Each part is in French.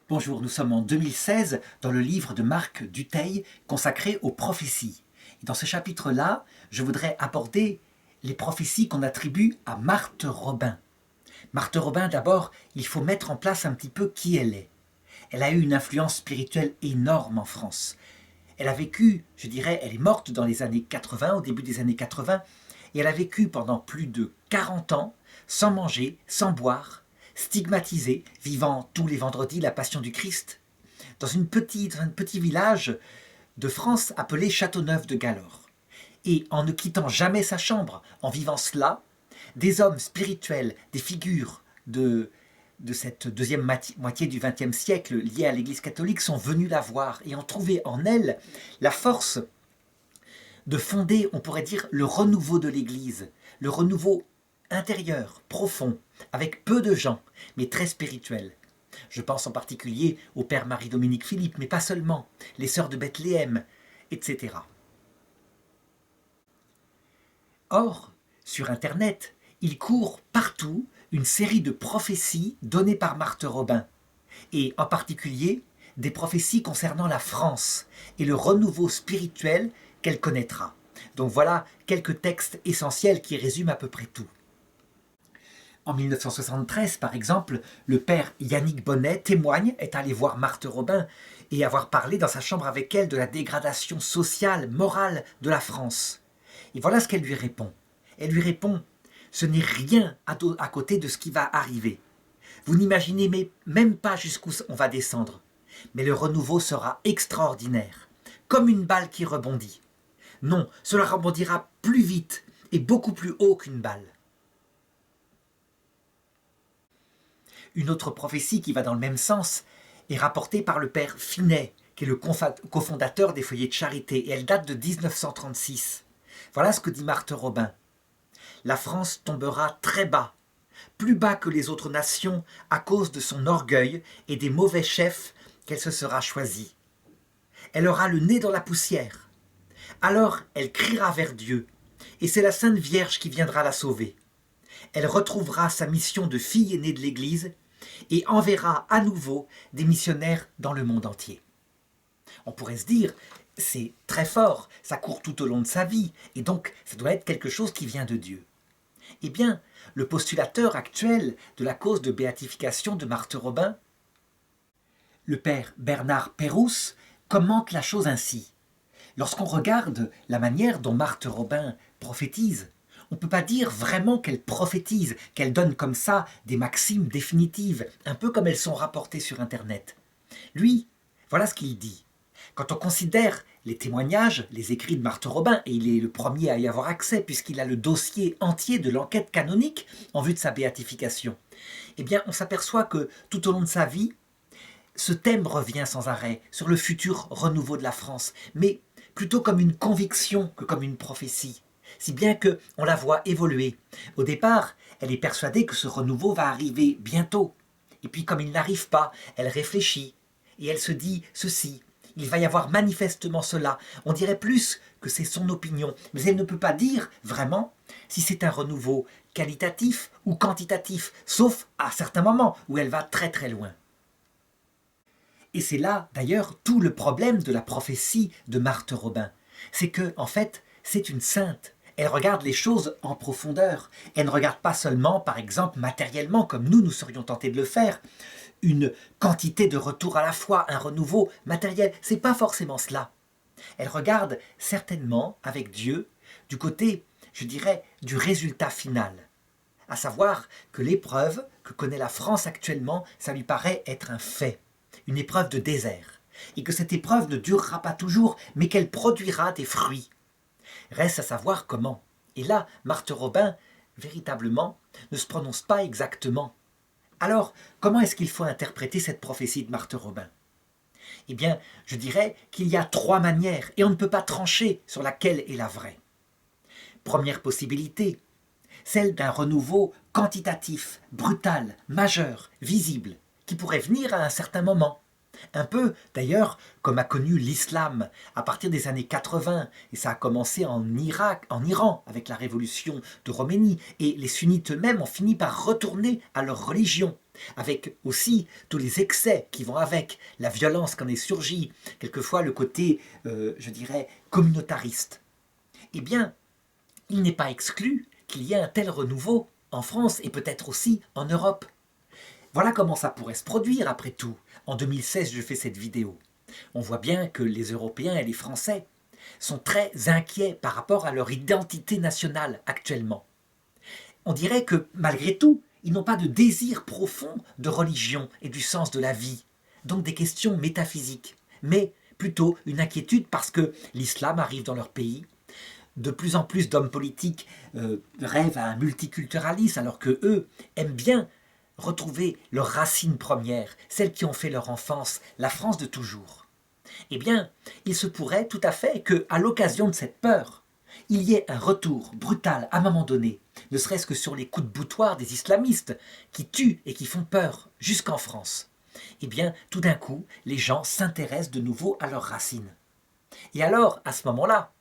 Bonjour, nous sommes en 2016 dans le livre de Marc Dutheil consacré aux prophéties. Et dans ce chapitre-là, je voudrais aborder les prophéties qu'on attribue à Marthe Robin. Marthe Robin, d'abord, il faut mettre en place un petit peu qui elle est. Elle a eu une influence spirituelle énorme en France. Elle a vécu, je dirais, elle est morte dans les années 80, au début des années 80, et elle a vécu pendant plus de 40 ans, sans manger, sans boire, stigmatisée, vivant tous les vendredis la Passion du Christ, dans un petit village de France appelé Châteauneuf-de-Galore. Et en ne quittant jamais sa chambre, en vivant cela, des hommes spirituels, des figures de cette deuxième moitié du XXe siècle liées à l'Église catholique sont venus la voir et ont trouvé en elle la force de fonder, on pourrait dire, le renouveau de l'Église, le renouveau intérieur, profond, avec peu de gens, mais très spirituel. Je pense en particulier au père Marie-Dominique Philippe, mais pas seulement, les sœurs de Bethléem, etc. Or, sur Internet, il court partout une série de prophéties données par Marthe Robin, et en particulier des prophéties concernant la France et le renouveau spirituel qu'elle connaîtra. Donc voilà quelques textes essentiels qui résument à peu près tout. En 1973, par exemple, le père Yannick Bonnet témoigne, est allé voir Marthe Robin et avoir parlé dans sa chambre avec elle de la dégradation sociale, morale de la France. Et voilà ce qu'elle lui répond. Elle lui répond « Ce n'est rien à côté de ce qui va arriver. Vous n'imaginez même pas jusqu'où on va descendre. Mais le renouveau sera extraordinaire, comme une balle qui rebondit. Non, cela rebondira plus vite et beaucoup plus haut qu'une balle. » Une autre prophétie qui va dans le même sens est rapportée par le père Finet, qui est le cofondateur des Foyers de Charité, et elle date de 1936. Voilà ce que dit Marthe Robin. La France tombera très bas, plus bas que les autres nations à cause de son orgueil et des mauvais chefs qu'elle se sera choisie. Elle aura le nez dans la poussière. Alors elle criera vers Dieu, et c'est la Sainte Vierge qui viendra la sauver. Elle retrouvera sa mission de fille aînée de l'Église et enverra à nouveau des missionnaires dans le monde entier. On pourrait se dire, c'est très fort, ça court tout au long de sa vie, et donc ça doit être quelque chose qui vient de Dieu. Eh bien, le postulateur actuel de la cause de béatification de Marthe Robin, le père Bernard Pérouse, commente la chose ainsi. Lorsqu'on regarde la manière dont Marthe Robin prophétise, on ne peut pas dire vraiment qu'elle prophétise, qu'elle donne comme ça des maximes définitives, un peu comme elles sont rapportées sur Internet. Lui, voilà ce qu'il dit. Quand on considère les témoignages, les écrits de Marthe Robin, et il est le premier à y avoir accès puisqu'il a le dossier entier de l'enquête canonique en vue de sa béatification, eh bien on s'aperçoit que tout au long de sa vie, ce thème revient sans arrêt sur le futur renouveau de la France, mais plutôt comme une conviction que comme une prophétie. Si bien qu'on la voit évoluer. Au départ, elle est persuadée que ce renouveau va arriver bientôt. Et puis comme il n'arrive pas, elle réfléchit. Et elle se dit ceci. Il va y avoir manifestement cela. On dirait plus que c'est son opinion. Mais elle ne peut pas dire vraiment si c'est un renouveau qualitatif ou quantitatif. Sauf à certains moments où elle va très très loin. Et c'est là d'ailleurs tout le problème de la prophétie de Marthe Robin. C'est que en fait, c'est une sainte. Elle regarde les choses en profondeur. Elle ne regarde pas seulement, par exemple, matériellement, comme nous serions tentés de le faire, une quantité de retour à la foi, un renouveau matériel. C'est pas forcément cela. Elle regarde certainement, avec Dieu, du côté, je dirais, du résultat final. À savoir que l'épreuve que connaît la France actuellement, ça lui paraît être un fait, une épreuve de désert. Et que cette épreuve ne durera pas toujours, mais qu'elle produira des fruits. Reste à savoir comment. Et là, Marthe Robin, véritablement, ne se prononce pas exactement. Alors, comment est-ce qu'il faut interpréter cette prophétie de Marthe Robin? Eh bien, je dirais qu'il y a 3 manières, et on ne peut pas trancher sur laquelle est la vraie. Première possibilité, celle d'un renouveau quantitatif, brutal, majeur, visible, qui pourrait venir à un certain moment. Un peu, d'ailleurs, comme a connu l'islam à partir des années 80, et ça a commencé en Iran, avec la révolution de Khomeini, et les sunnites eux-mêmes ont fini par retourner à leur religion. avec aussi tous les excès qui vont avec, la violence qu'en est surgie, quelquefois le côté, je dirais, communautariste. Eh bien, il n'est pas exclu qu'il y ait un tel renouveau en France et peut-être aussi en Europe. Voilà comment ça pourrait se produire après tout. En 2016, je fais cette vidéo. On voit bien que les Européens et les Français sont très inquiets par rapport à leur identité nationale actuellement. On dirait que malgré tout, ils n'ont pas de désir profond de religion et du sens de la vie, donc des questions métaphysiques, mais plutôt une inquiétude parce que l'islam arrive dans leur pays. De plus en plus d'hommes politiques rêvent à un multiculturalisme alors que eux aiment bien retrouver leurs racines premières, celles qui ont fait leur enfance, la France de toujours. Eh bien, il se pourrait tout à fait qu'à l'occasion de cette peur, il y ait un retour brutal à un moment donné, ne serait-ce que sur les coups de boutoir des islamistes qui tuent et qui font peur jusqu'en France. Eh bien, tout d'un coup, les gens s'intéressent de nouveau à leurs racines. Et alors, à ce moment-là,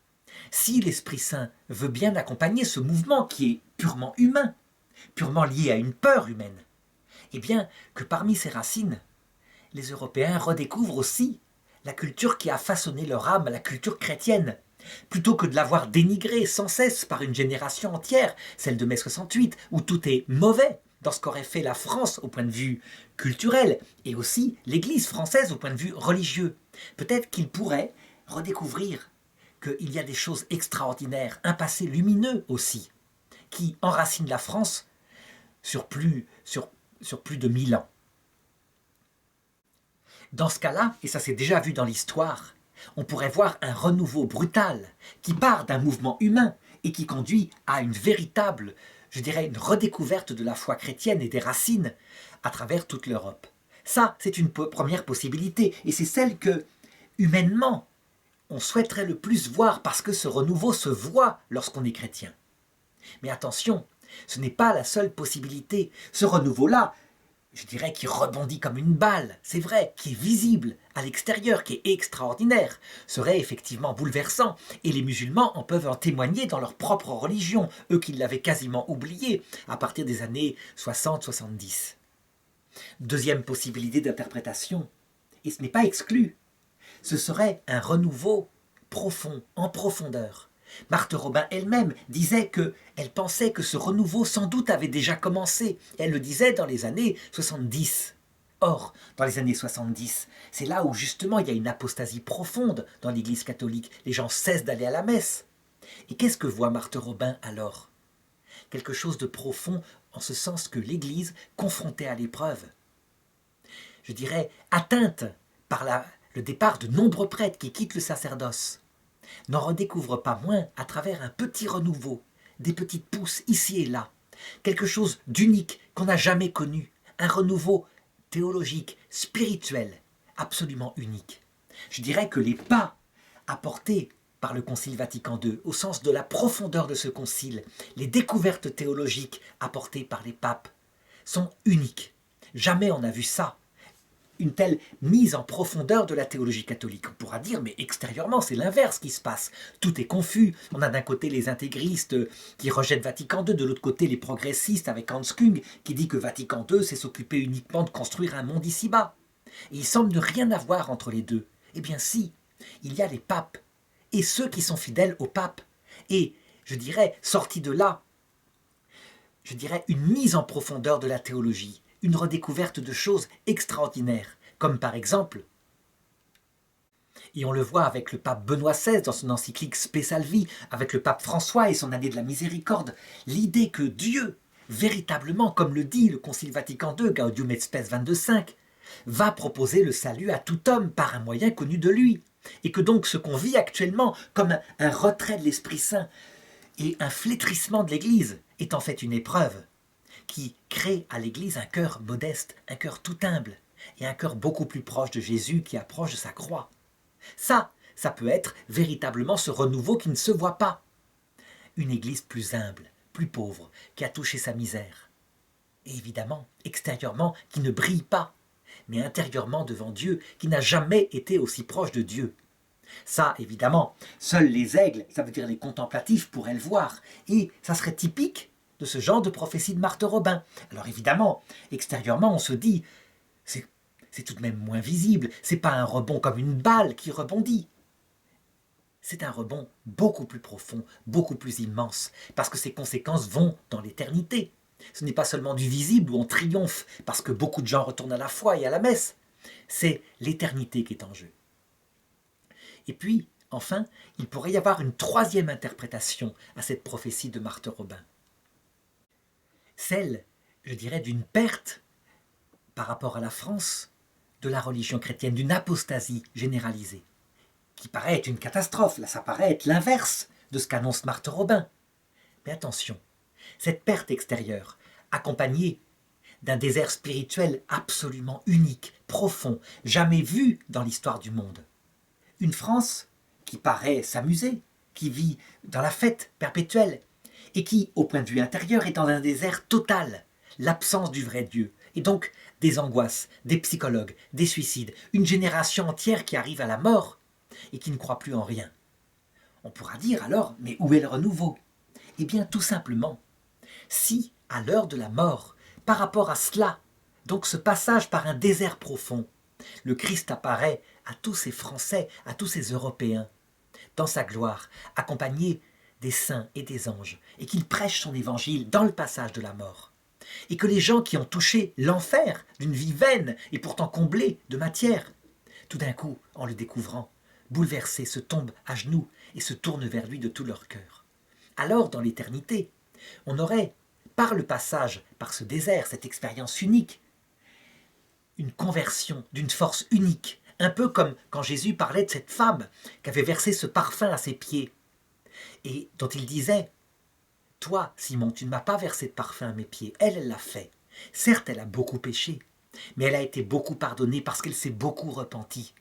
si l'Esprit Saint veut bien accompagner ce mouvement qui est purement humain, purement lié à une peur humaine, eh bien, que parmi ces racines, les Européens redécouvrent aussi la culture qui a façonné leur âme, la culture chrétienne, plutôt que de l'avoir dénigrée sans cesse par une génération entière, celle de mai 68, où tout est mauvais dans ce qu'aurait fait la France au point de vue culturel, et aussi l'Église française au point de vue religieux. Peut-être qu'ils pourraient redécouvrir qu'il y a des choses extraordinaires, un passé lumineux aussi, qui enracinent la France sur plus de 1000 ans. Dans ce cas-là, et ça s'est déjà vu dans l'histoire, on pourrait voir un renouveau brutal qui part d'un mouvement humain et qui conduit à une véritable, je dirais, une redécouverte de la foi chrétienne et des racines à travers toute l'Europe. Ça, c'est une première possibilité et c'est celle que, humainement, on souhaiterait le plus voir parce que ce renouveau se voit lorsqu'on est chrétien. Mais attention, ce n'est pas la seule possibilité. Ce renouveau-là, je dirais qui rebondit comme une balle, c'est vrai, qui est visible à l'extérieur, qui est extraordinaire, serait effectivement bouleversant. Et les musulmans en peuvent en témoigner dans leur propre religion, eux qui l'avaient quasiment oublié à partir des années 60-70. Deuxième possibilité d'interprétation, et ce n'est pas exclu, ce serait un renouveau profond, en profondeur. Marthe Robin elle-même disait qu'elle pensait que ce renouveau sans doute avait déjà commencé. Elle le disait dans les années 70. Or, dans les années 70, c'est là où justement il y a une apostasie profonde dans l'Église catholique. Les gens cessent d'aller à la messe. Et qu'est-ce que voit Marthe Robin alors? Quelque chose de profond en ce sens que l'Église, confrontée à l'épreuve, je dirais atteinte par le départ de nombreux prêtres qui quittent le sacerdoce, n'en redécouvre pas moins à travers un petit renouveau, des petites pousses ici et là, quelque chose d'unique qu'on n'a jamais connu, un renouveau théologique, spirituel, absolument unique. Je dirais que les pas apportés par le Concile Vatican II, au sens de la profondeur de ce concile, les découvertes théologiques apportées par les papes, sont uniques. Jamais on n'a vu ça. Une telle mise en profondeur de la théologie catholique. On pourra dire, mais extérieurement, c'est l'inverse qui se passe. Tout est confus. On a d'un côté les intégristes qui rejettent Vatican II, de l'autre côté les progressistes avec Hans Küng qui dit que Vatican II, c'est s'occuper uniquement de construire un monde ici-bas. Et il semble ne rien avoir entre les deux. Eh bien si, il y a les papes et ceux qui sont fidèles au pape. Et, je dirais, sortis de là, je dirais une mise en profondeur de la théologie, une redécouverte de choses extraordinaires, comme par exemple, et on le voit avec le pape Benoît XVI dans son encyclique Spe Salvi, avec le pape François et son année de la miséricorde, l'idée que Dieu, véritablement, comme le dit le Concile Vatican II, Gaudium et Spes 22.5, va proposer le salut à tout homme par un moyen connu de lui, et que donc ce qu'on vit actuellement comme un retrait de l'Esprit Saint et un flétrissement de l'Église est en fait une épreuve qui crée à l'Église un cœur modeste, un cœur tout humble, et un cœur beaucoup plus proche de Jésus qui approche de sa croix. Ça peut être véritablement ce renouveau qui ne se voit pas. Une Église plus humble, plus pauvre, qui a touché sa misère. Et évidemment, extérieurement, qui ne brille pas, mais intérieurement devant Dieu, qui n'a jamais été aussi proche de Dieu. Ça, évidemment, seuls les aigles, ça veut dire les contemplatifs, pourraient le voir. Et ça serait typique de ce genre de prophétie de Marthe Robin. Alors évidemment, extérieurement, on se dit, c'est tout de même moins visible, c'est pas un rebond comme une balle qui rebondit. C'est un rebond beaucoup plus profond, beaucoup plus immense, parce que ses conséquences vont dans l'éternité. Ce n'est pas seulement du visible où on triomphe parce que beaucoup de gens retournent à la foi et à la messe, c'est l'éternité qui est en jeu. Et puis, enfin, il pourrait y avoir une troisième interprétation à cette prophétie de Marthe Robin. Celle, je dirais, d'une perte par rapport à la France de la religion chrétienne, d'une apostasie généralisée, qui paraît être une catastrophe. Là, ça paraît être l'inverse de ce qu'annonce Marthe Robin. Mais attention, cette perte extérieure, accompagnée d'un désert spirituel absolument unique, profond, jamais vu dans l'histoire du monde. Une France qui paraît s'amuser, qui vit dans la fête perpétuelle, et qui, au point de vue intérieur, est dans un désert total, l'absence du vrai Dieu, et donc des angoisses, des psychologues, des suicides, une génération entière qui arrive à la mort et qui ne croit plus en rien. On pourra dire alors, mais où est le renouveau? Eh bien, tout simplement, si, à l'heure de la mort, par rapport à cela, donc ce passage par un désert profond, le Christ apparaît à tous ces Français, à tous ces Européens, dans sa gloire, accompagné des saints et des anges, et qu'il prêche son évangile dans le passage de la mort, et que les gens qui ont touché l'enfer d'une vie vaine et pourtant comblée de matière, tout d'un coup, en le découvrant, bouleversés, se tombent à genoux et se tournent vers lui de tout leur cœur. Alors, dans l'éternité, on aurait, par le passage, par ce désert, cette expérience unique, une conversion d'une force unique, un peu comme quand Jésus parlait de cette femme qui avait versé ce parfum à ses pieds et dont il disait « Toi, Simon, tu ne m'as pas versé de parfum à mes pieds. Elle l'a fait. Certes, elle a beaucoup péché, mais elle a été beaucoup pardonnée parce qu'elle s'est beaucoup repentie.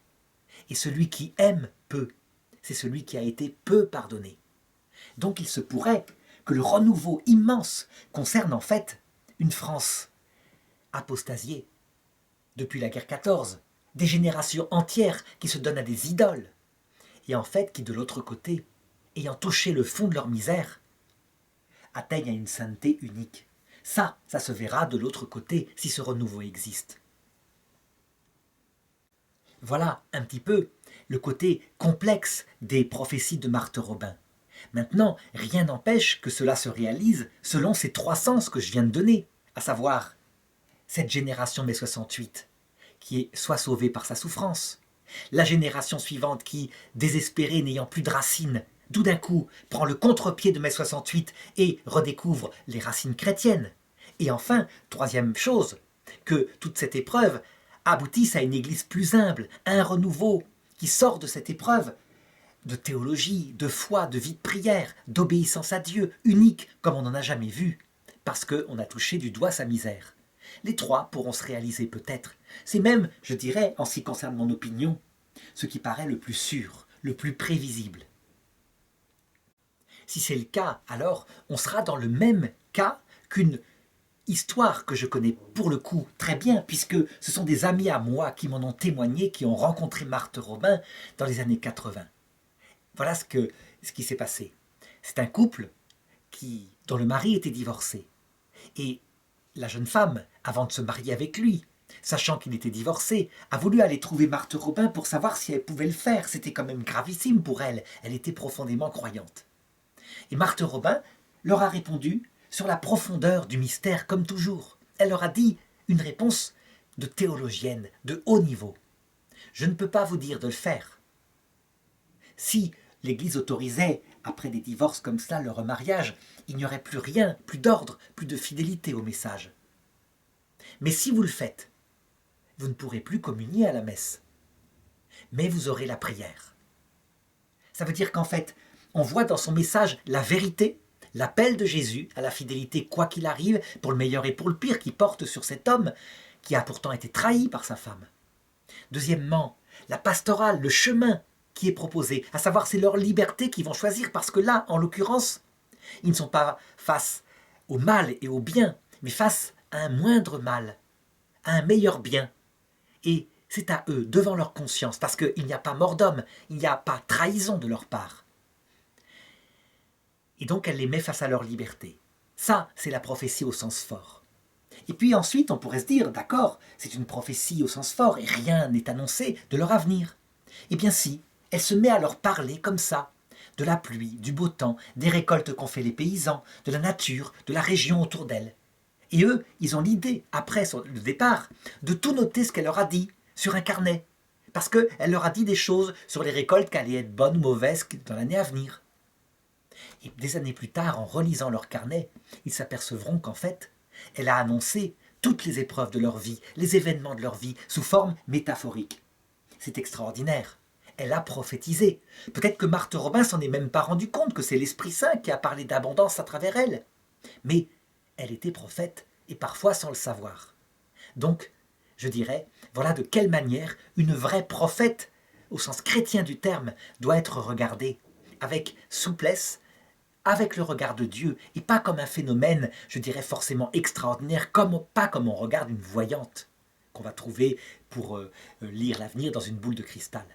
Et celui qui aime peu, c'est celui qui a été peu pardonné. Donc il se pourrait que le renouveau immense concerne en fait une France apostasiée depuis la guerre 14, des générations entières qui se donnent à des idoles, et en fait qui de l'autre côté, ayant touché le fond de leur misère, atteignent à une sainteté unique. Ça se verra de l'autre côté si ce renouveau existe. Voilà un petit peu le côté complexe des prophéties de Marthe Robin. Maintenant, rien n'empêche que cela se réalise selon ces trois sens que je viens de donner, à savoir cette génération mai 68, qui est soit sauvée par sa souffrance, la génération suivante qui, désespérée, n'ayant plus de racines, tout d'un coup prend le contre-pied de mai 68 et redécouvre les racines chrétiennes. Et enfin, troisième chose, que toute cette épreuve aboutisse à une église plus humble, à un renouveau qui sort de cette épreuve de théologie, de foi, de vie de prière, d'obéissance à Dieu, unique comme on n'en a jamais vu, parce qu'on a touché du doigt sa misère. Les trois pourront se réaliser peut-être. C'est même, je dirais, en ce qui concerne mon opinion, ce qui paraît le plus sûr, le plus prévisible. Si c'est le cas, alors on sera dans le même cas qu'une histoire que je connais pour le coup très bien, puisque ce sont des amis à moi qui m'en ont témoigné, qui ont rencontré Marthe Robin dans les années 80. Voilà ce qui s'est passé. C'est un couple dont le mari était divorcé. Et la jeune femme, avant de se marier avec lui, sachant qu'il était divorcé, a voulu aller trouver Marthe Robin pour savoir si elle pouvait le faire. C'était quand même gravissime pour elle. Elle était profondément croyante. Et Marthe Robin leur a répondu sur la profondeur du mystère, comme toujours. Elle leur a dit une réponse de théologienne, de haut niveau. Je ne peux pas vous dire de le faire. Si l'Église autorisait, après des divorces comme cela, le remariage, il n'y aurait plus rien, plus d'ordre, plus de fidélité au message. Mais si vous le faites, vous ne pourrez plus communier à la messe. Mais vous aurez la prière. Ça veut dire qu'en fait, on voit dans son message la vérité, l'appel de Jésus à la fidélité quoi qu'il arrive, pour le meilleur et pour le pire, qui porte sur cet homme qui a pourtant été trahi par sa femme. Deuxièmement, la pastorale, le chemin qui est proposé, à savoir c'est leur liberté qu'ils vont choisir, parce que là, en l'occurrence, ils ne sont pas face au mal et au bien, mais face à un moindre mal, à un meilleur bien. Et c'est à eux, devant leur conscience, parce qu'il n'y a pas mort d'homme, il n'y a pas trahison de leur part. Et donc elle les met face à leur liberté. Ça, c'est la prophétie au sens fort. Et puis ensuite, on pourrait se dire, d'accord, c'est une prophétie au sens fort et rien n'est annoncé de leur avenir. Eh bien si, elle se met à leur parler comme ça, de la pluie, du beau temps, des récoltes qu'ont fait les paysans, de la nature, de la région autour d'elle. Et eux, ils ont l'idée, après le départ, de tout noter ce qu'elle leur a dit sur un carnet. Parce qu'elle leur a dit des choses sur les récoltes qui allaient être bonnes ou mauvaises dans l'année à venir. Et des années plus tard, en relisant leur carnet, ils s'apercevront qu'en fait, elle a annoncé toutes les épreuves de leur vie, les événements de leur vie, sous forme métaphorique. C'est extraordinaire. Elle a prophétisé. Peut-être que Marthe Robin s'en est même pas rendu compte que c'est l'Esprit Saint qui a parlé d'abondance à travers elle. Mais elle était prophète, et parfois sans le savoir. Donc, je dirais, voilà de quelle manière une vraie prophète, au sens chrétien du terme, doit être regardée, avec souplesse, avec le regard de Dieu, et pas comme un phénomène, je dirais forcément extraordinaire, pas comme on regarde une voyante, qu'on va trouver pour lire l'avenir dans une boule de cristal.